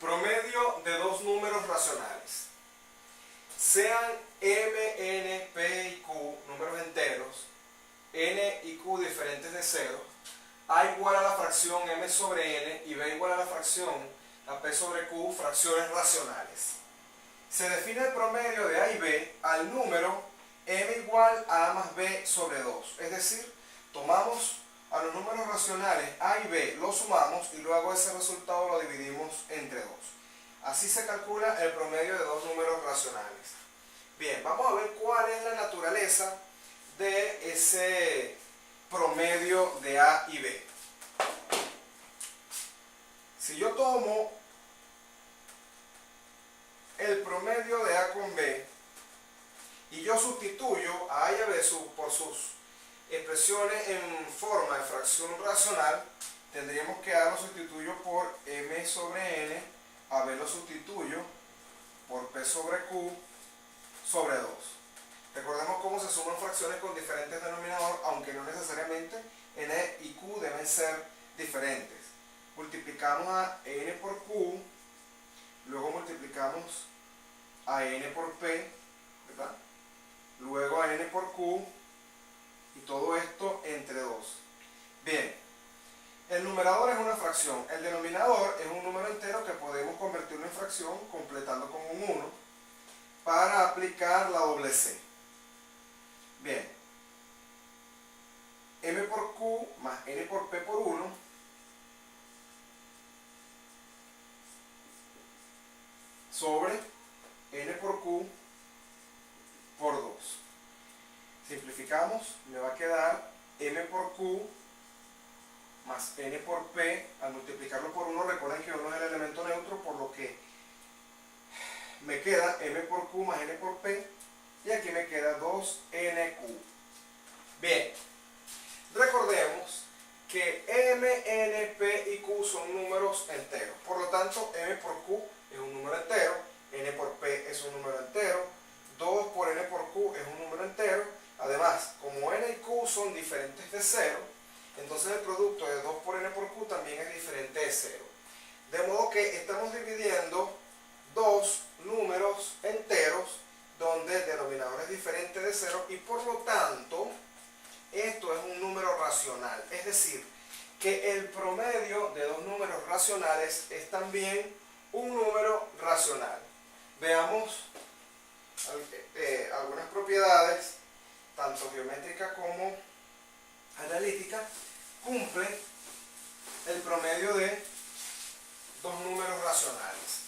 Promedio de dos números racionales. Sean m, n, p y q números enteros, n y q diferentes de 0, a igual a la fracción m sobre n y b igual a la fracción a p sobre q, fracciones racionales. Se define el promedio de a y b al número m igual a a más b sobre 2. Es decir, tomamos a los números racionales a y b, los sumamos y luego ese resultado lo dividimos entre 2. Así se calcula el promedio de dos números racionales. Bien, vamos a ver cuál es la naturaleza de ese promedio de a y b. Si yo tomo el promedio de a con b y yo sustituyo a a y a b por sus expresiones en forma de fracción racional, tendríamos que a lo sustituyo por m sobre n, a b lo sustituyo por p sobre q sobre 2. Recordemos cómo se suman fracciones con diferentes denominadores, aunque no necesariamente n y q deben ser diferentes. Multiplicamos a n por q, luego multiplicamos a n por p, ¿verdad? Luego a n por q, y todo esto entre 2. Bien, el numerador es una fracción, el denominador es un número entero que podemos convertirlo en fracción completando con un 1 para aplicar la doble C. Bien, m por q más n por p por 1 sobre n por q por 2. Simplificamos, me va a quedar m por q más n por p. Al multiplicarlo por 1, recuerden que 1 es el elemento neutro, por lo que me queda m por q más n por p, y aquí me queda 2nq. Bien, recordemos que m, n, p y q son números enteros, por lo tanto m por q es un número entero, n por p es un número entero, 2 por n por q es un número entero. Además, como n y q son diferentes de 0, entonces el producto de 2 por n por q también es diferente de 0. De modo que estamos dividiendo dos números enteros donde el denominador es diferente de 0 y por lo tanto esto es un número racional. Es decir, que el promedio de dos números racionales es también un número racional. Veamos algunas propiedades, tanto geométrica como analítica. Cumple el promedio de dos números racionales.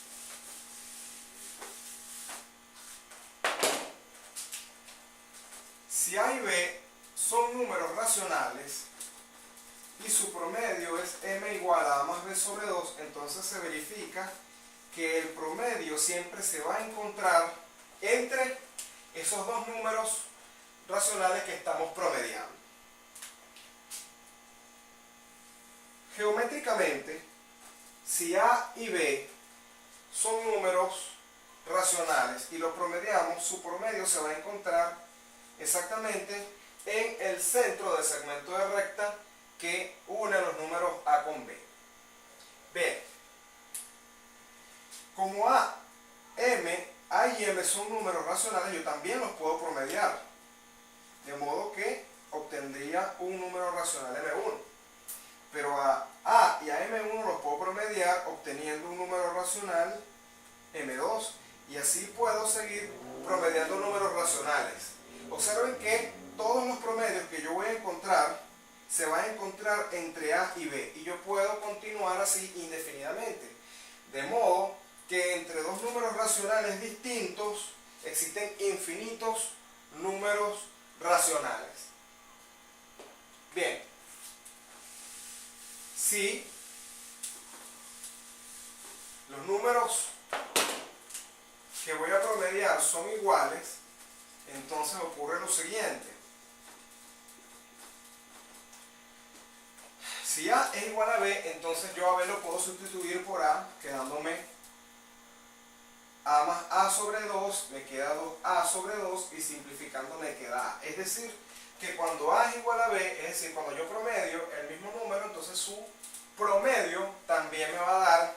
Si a y b son números racionales y su promedio es m igual a a más b sobre 2, entonces se verifica que el promedio siempre se va a encontrar entre esos dos números racionales que estamos promediando. Geométricamente, si a y b son números racionales y los promediamos, su promedio se va a encontrar exactamente en el centro del segmento de recta que une los números a con b. Bien, como a y m son números racionales, yo también los puedo promediar, de modo que obtendría un número racional m1. Pero a y a m1 los puedo promediar obteniendo un número racional m2, y así puedo seguir promediando números racionales. Observen que todos los promedios que yo voy a encontrar se van a encontrar entre a y b, y yo puedo continuar así indefinidamente. De modo que entre dos números racionales distintos existen infinitos números racionales. Bien, si los números que voy a promediar son iguales, entonces ocurre lo siguiente. Si a es igual a b, entonces yo a b lo puedo sustituir por a, quedándome a más a sobre 2, me queda 2a sobre 2, y simplificando me queda a. Es decir, que cuando a es igual a b, es decir, cuando yo promedio el mismo número, entonces su promedio también me va a dar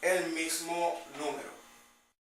el mismo número.